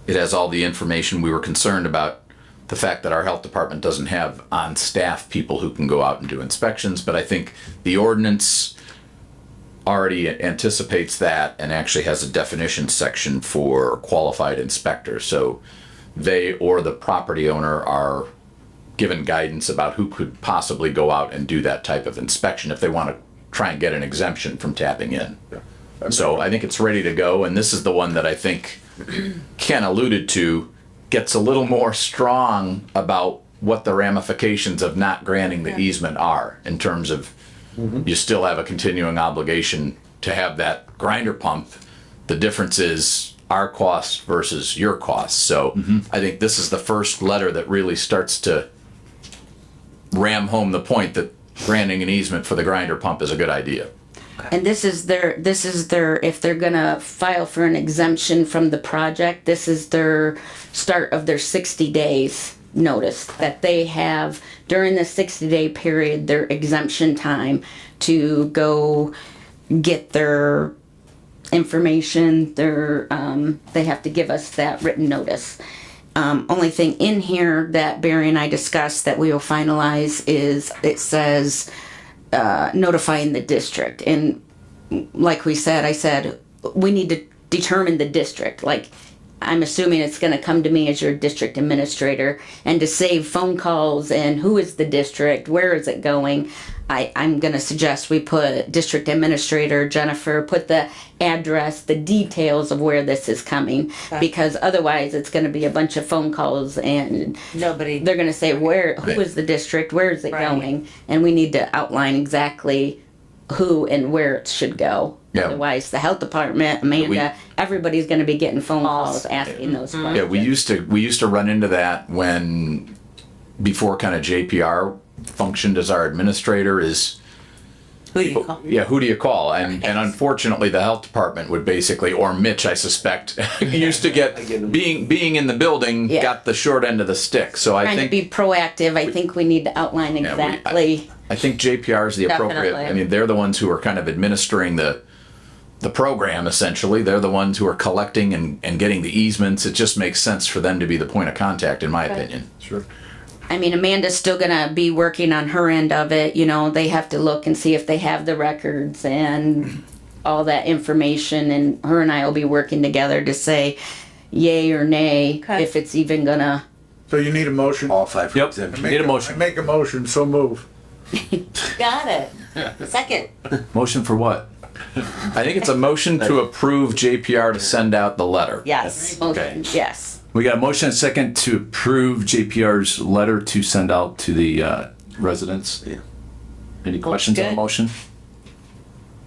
has all the information. We were concerned about the fact that our health department doesn't have on-staff people who can go out and do inspections, but I think the ordinance already anticipates that and actually has a definition section for qualified inspectors. So they or the property owner are given guidance about who could possibly go out and do that type of inspection if they want to try and get an exemption from tapping in. So I think it's ready to go, and this is the one that I think Ken alluded to gets a little more strong about what the ramifications of not granting the easement are in terms of you still have a continuing obligation to have that grinder pump. The difference is our cost versus your cost. So I think this is the first letter that really starts to ram home the point that granting an easement for the grinder pump is a good idea. and this is their, if they're gonna file for an exemption from the project, this is their start of their 60 days notice that they have during the 60-day period, their exemption time to go get their information, they have to give us that written notice. Only thing in here that Barry and I discussed that we will finalize is it says notifying the district. And like we said, I said, we need to determine the district. Like, I'm assuming it's going to come to me as your district administrator, and to save phone calls and who is the district, where is it going, I'm going to suggest we put district administrator, Jennifer, put the address, the details of where this is coming, because otherwise it's going to be a bunch of phone calls and Nobody. they're going to say, who is the district, where is it going? And we need to outline exactly who and where it should go. Yeah. Otherwise, the health department, Amanda, everybody's going to be getting phone calls asking those questions. Yeah, we used to run into that before kind of JPR functioned as our administrator is. Who do you call? Yeah, who do you call? And unfortunately, the health department would basically, or Mitch, I suspect, used to get being in the building, Yeah. got the short end of the stick. So I Trying think to be proactive, I think we need to outline exactly. I think JPR is the appropriate. Definitely. I mean, they're the ones who are kind of administering the program. Essentially, they're the ones who are collecting and getting the easements. It just makes sense for them to be the point of contact, in my opinion. Sure. I mean, Amanda's still gonna be working on her end of it, they have to look and see if they have the records and all that information, and her and I will be working together to say yay or nay, if it's even gonna. So you need a motion? All five. Yep. Need a I motion. make a motion, so move. Got it. Second. Motion for what? I think it's a motion to approve JPR to send out the letter. Yes. Motion, yes. We got a motion and a second to approve JPR's letter to send out to the residents. Yeah. Any questions on the good. motion?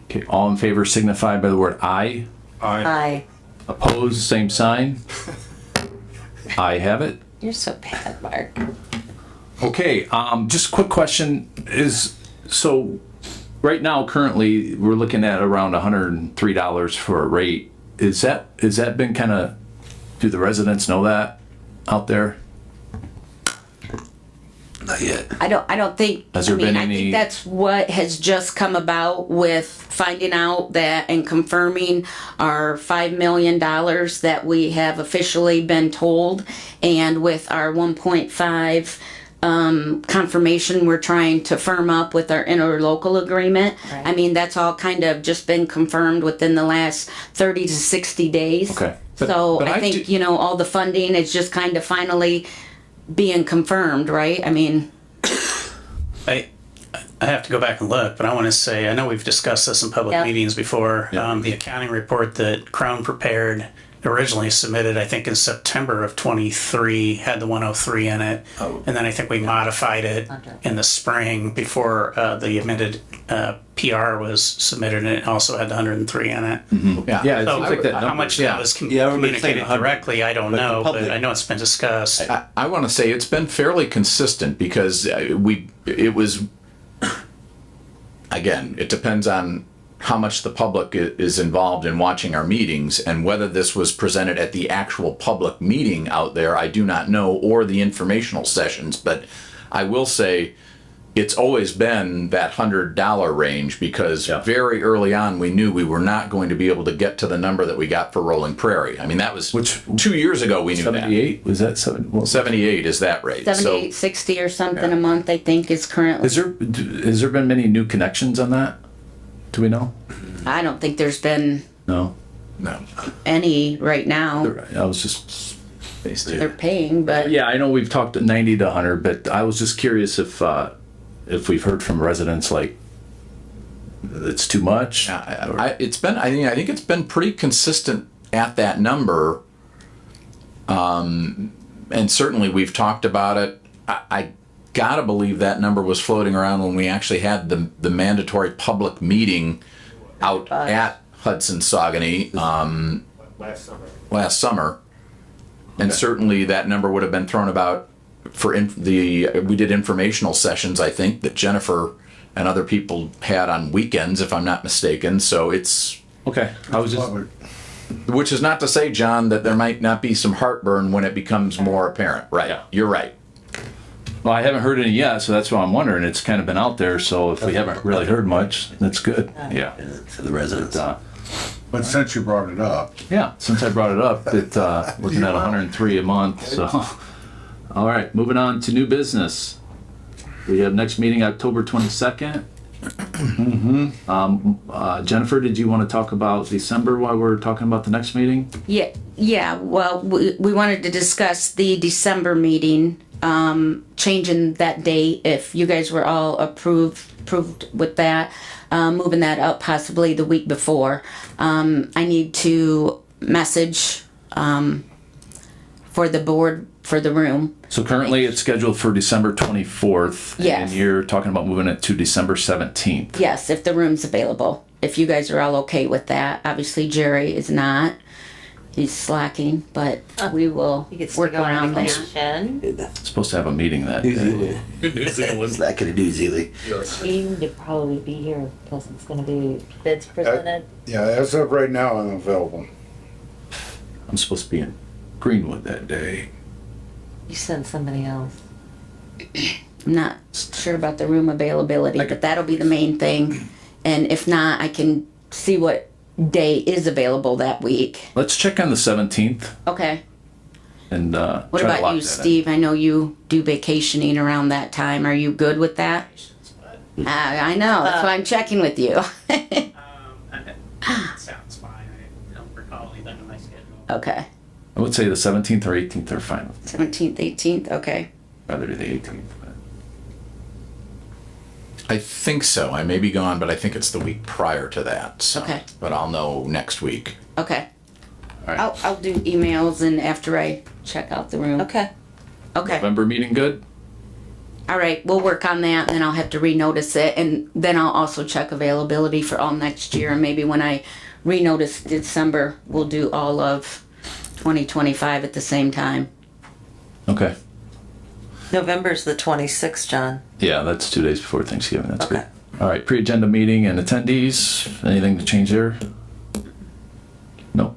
Okay, all in favor signify by the word aye. Aye. Opposed, same sign. I have it. You're so bad, Mark. Okay, just a quick question is, so right now, currently, we're looking at around $103 for a rate. Is that been kind of, do the residents know that out there? Not yet. I don't think, Has there been I any- think that's what has just come about with finding out that and confirming our $5 million that we have officially been told, and with our 1.5 confirmation we're trying to firm up with our interlocal agreement. Right. I mean, that's all kind of just been confirmed within the last 30 to 60 days. Okay. So But I I think, do- all the funding is just kind of finally being confirmed, right? I mean, I have to go back and look, but I want to say, I know we've discussed this in public Yeah. meetings before. Yeah. The accounting report that Crown prepared originally submitted, I think in September of 23, had the 103 in it. And then I think we modified it in the spring before the amended PR was submitted, and it also had the 103 in it. Yeah, So it seems like that how number- much yeah. that was Yeah, everybody's saying communicated 100, directly, I don't but the know, but public- I know it's been discussed. I want to say it's been fairly consistent because it was, again, it depends on how much the public is involved in watching our meetings, and whether this was presented at the actual public meeting out there, I do not know, or the informational sessions, but I will say it's always been that $100 range, because very early on we knew we were not going to be able to get to the number that we got for Rolling Prairie. I mean, that was 2 years ago we knew 78? Was that 78 is that rate. 78, 60 or something a month, I think, is currently. Has there been many new connections on that? Do we know? I don't think there's been No. any right now. I was just They're paying, but yeah, I know we've talked 90 to 100, but I was just curious if we've heard from residents like it's too much. It's been. I think it's been pretty consistent at that number. And certainly we've talked about it. I gotta believe that number was floating around when we actually had the mandatory public meeting out at Hudson Saugony last summer. And certainly that number would have been thrown about for we did informational sessions, I think, that Jennifer and other people had on weekends, if I'm not mistaken. So it's okay. I was just, which is not to say, John, that there might not be some heartburn when it becomes more apparent. Right. Yeah. You're right. well, I haven't heard any yet, so that's why I'm wondering. It's kind of been out there, so if we haven't really heard much, that's good. Yeah. To the residents. But since you brought it up, Yeah, since I brought it up, it looking at 103 a month. So, all right, moving on to new business. We have next meeting October 22nd. Jennifer, did you want to talk about December while we're talking about the next meeting? yeah. Well, we wanted to discuss the December meeting, changing that date if you guys were all approved with that, moving that up possibly the week before. I need to message for the board for the room. So currently it's scheduled for December 24th. Yes. And you're talking about moving it to December 17th. Yes, if the room's available. If you guys are all okay with that. Obviously Jerry is not. He's slacking, but we will work around that. Supposed to have a meeting that day. It's not gonna do Zealy. Seem to probably be here, plus it's gonna be bids presented. yeah, as of right now, I'm available. I'm supposed to be in Greenwood that day. You sent somebody else. I'm not sure about the room availability, but that'll be the main thing. And if not, I can see what day is available that week. Let's check on the 17th Okay. and What try to about lock you, that in. Steve? I know you do vacationing around that time. Are you good with that? I know. That's why I'm checking with you. Sounds fine. I don't recall anything on my schedule. Okay. I would say the 17th or 18th are fine. 17th, 18th. Okay. Rather do the 18th. But. I think so. I may be gone, but I think it's the week prior to that. So. Okay. But I'll know next week. Okay. All right. I'll do emails and after I check out the room. Okay. Okay. November meeting good? All right. We'll work on that, and then I'll have to renotice it, and then I'll also check availability for all next year. And maybe when I renotice December, we'll do all of 2025 at the same time. Okay. November's the 26th, John. Yeah, that's 2 days before Thanksgiving. That's Okay. good. All right, pre-agenda meeting and attendees. Anything to change there? No.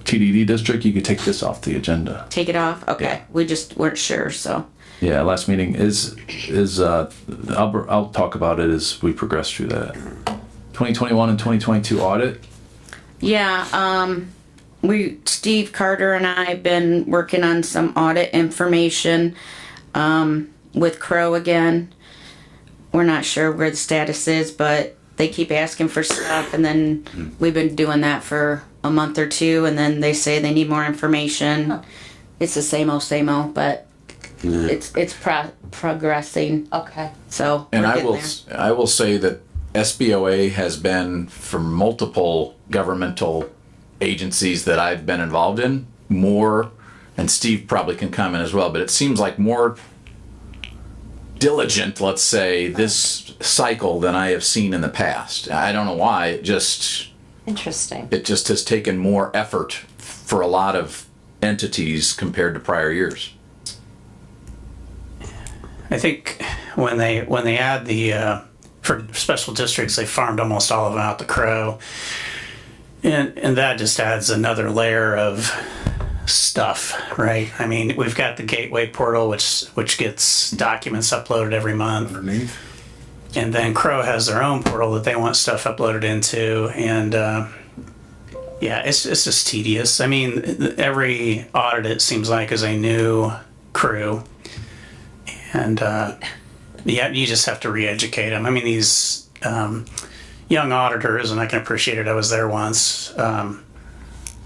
TDD district, you could take this off the agenda. Take it off? Okay. Yeah. We just weren't sure, so. Yeah, last meeting is I'll talk about it as we progress through that. 2021 and 2022 audit. Yeah, Steve Carter and I have been working on some audit information, with Crow again. We're not sure where the status is, but they keep asking for stuff, and then we've been doing that for a month or two, and then they say they need more information. It's the same old, but it's progressing. Okay. So And we're I getting will there. I will say that SBOA has been for multiple governmental agencies that I've been involved in, more, and Steve probably can comment as well, but it seems like more diligent, let's say, this cycle than I have seen in the past. I don't know why, it just has taken more effort for a lot of entities compared to prior years. I think when they add the for special districts, they farmed almost all of them out to Crow, and that just adds another layer of stuff, right? I mean, we've got the gateway portal, which gets documents uploaded every month Underneath. and then Crow has their own portal that they want stuff uploaded into, and yeah, it's just tedious. I mean, every audit, it seems like, is a new crew, and yeah, you just have to re-educate them. I mean, these young auditors, and I can appreciate it, I was there once,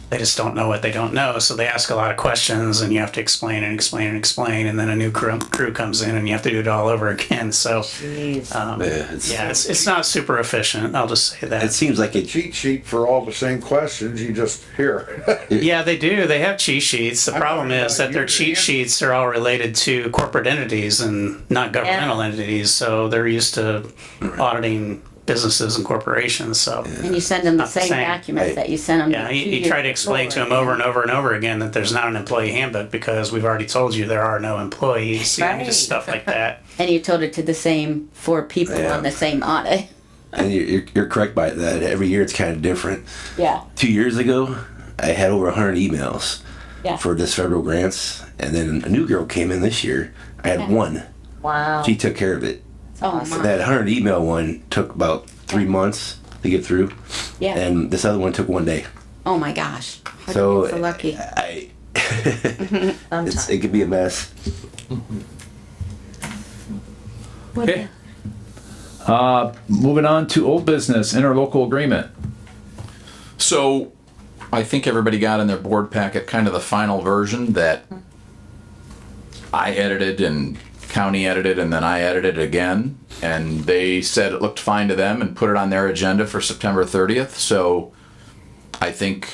they just don't know what they don't know, so they ask a lot of questions, and you have to explain and explain and explain, and then a new crew comes in, and you have to do it all over again. So, it's not super efficient. I'll just say that. It seems like a Cheat sheet for all the same questions, you just hear. Yeah, they do. They have cheat sheets. The problem is that their cheat sheets are all related to corporate entities and not governmental entities, so they're used to auditing businesses and corporations, so. And you send them the same documents that you sent them. Yeah, you try to explain to them over and over and over again that there's not an employee handbook because we've already told you there are no employees, you know, just stuff like that. And you told it to the same 4 people on the same audit. And you're correct by that. Every year it's kind of different. Yeah. 2 years ago, I had over 100 emails Yeah. for this federal grants, and then a new girl came in this year. I had one. Wow. She took care of it. Oh, my. That 100 email one took about 3 months to get through. Yeah. And this other one took 1 day. Oh my gosh. How So, so lucky. It could be a mess. Okay. Moving on to old business, interlocal agreement. So I think everybody got in their board packet kind of the final version that I edited and county edited, and then I edited again, and they said it looked fine to them and put it on their agenda for September 30th. So I think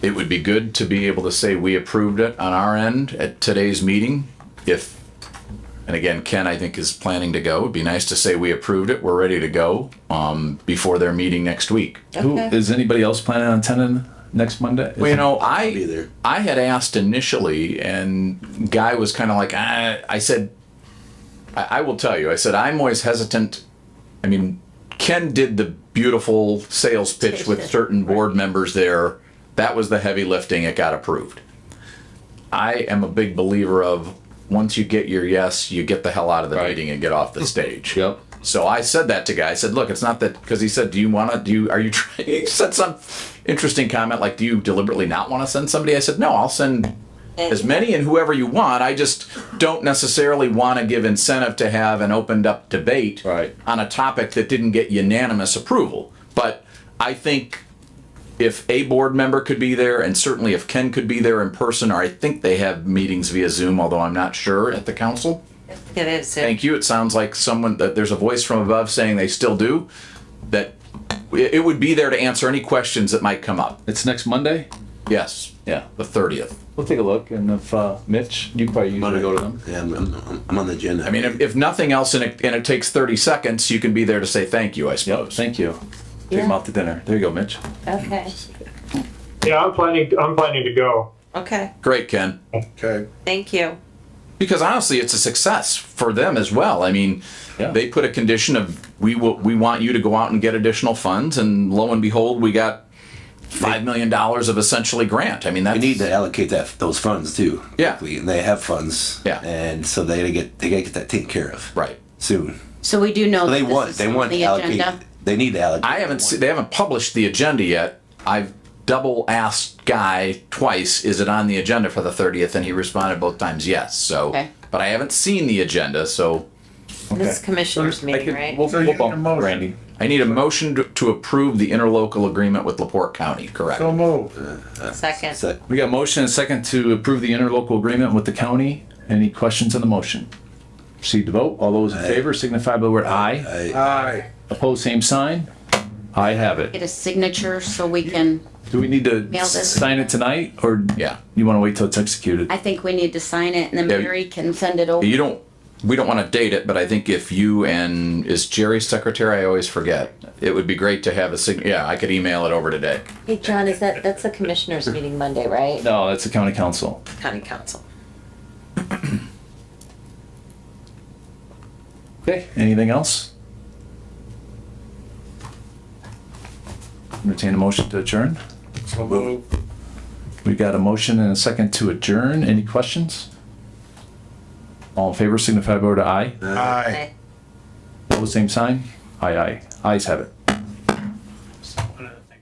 it would be good to be able to say we approved it on our end at today's meeting. And again, Ken, I think, is planning to go. It'd be nice to say we approved it, we're ready to go before their meeting next week. Who is anybody else planning on attending next Monday? Well, you know, I had asked initially, and Guy was kind of like, I said, I will tell you, I said, I'm always hesitant. I mean, Ken did the beautiful sales pitch with certain board members there. That was the heavy lifting. It got approved. I am a big believer of once you get your yes, you get the hell out of the meeting and get off the stage. Yep. So I said that to Guy. I said, look, it's not that, because he said, are you trying, he said some interesting comment like, do you deliberately not want to send somebody? I said, no, I'll send as many and whoever you want. I just don't necessarily want to give incentive to have an opened up debate on a topic that didn't get unanimous approval. But I think if a board member could be there, and certainly if Ken could be there in person, or I think they have meetings via Zoom, although I'm not sure at the council. It is. Thank you. It sounds like that there's a voice from above saying they still do. That it would be there to answer any questions that might come up. It's next Monday? Yes. Yeah. The 30th. We'll take a look, and if Mitch, you probably usually go to them. Yeah, I'm on the agenda. I mean, if nothing else, and it takes 30 seconds, you can be there to say thank you, I suppose. Yep, thank you. Take them out to dinner. There you go, Mitch. Okay. Yeah, I'm planning to go. Okay. Great, Ken. Okay. Thank you. Because honestly, it's a success for them as well. I mean, they put a condition of we want you to go out and get additional funds, and lo and behold, we got $5 million of essentially grant. I mean, we need to allocate those funds too. Yeah, quickly, and they have funds. Yeah, and so they gotta get that taken care of soon. So we do know So that they this want is they on want the to allocate. agenda. They need to allocate. They haven't published the agenda yet. I've double asked Guy twice, is it on the agenda for the 30th? And he responded both times yes. So, but I haven't seen the agenda. So, This commissioners meeting, right? We'll bump Randy. I need a motion to approve the interlocal agreement with LaPorte County. Correct. So move. Second. We got motion and second to approve the interlocal agreement with the county. Any questions on the motion? Proceed to vote. All those in favor signify by the word aye. Aye. Opposed, same sign. I have it. get a signature so we can, Do we need to Mail this. sign it tonight, or Yeah. you want to wait till it's executed? I think we need to sign it and then Yeah. Mary can send it over. We don't want to date it, but I think if you and, is Jerry secretary? I always forget. It would be great to have yeah, I could email it over today. Hey, John, that's the commissioners meeting Monday, right? No, that's the county council. County council. Okay, anything else? Entertain a motion to adjourn. We got a motion and a second to adjourn. Any questions? All in favor signify by word aye. Aye. Pose same sign. Aye, aye. Ayes have it. One of the things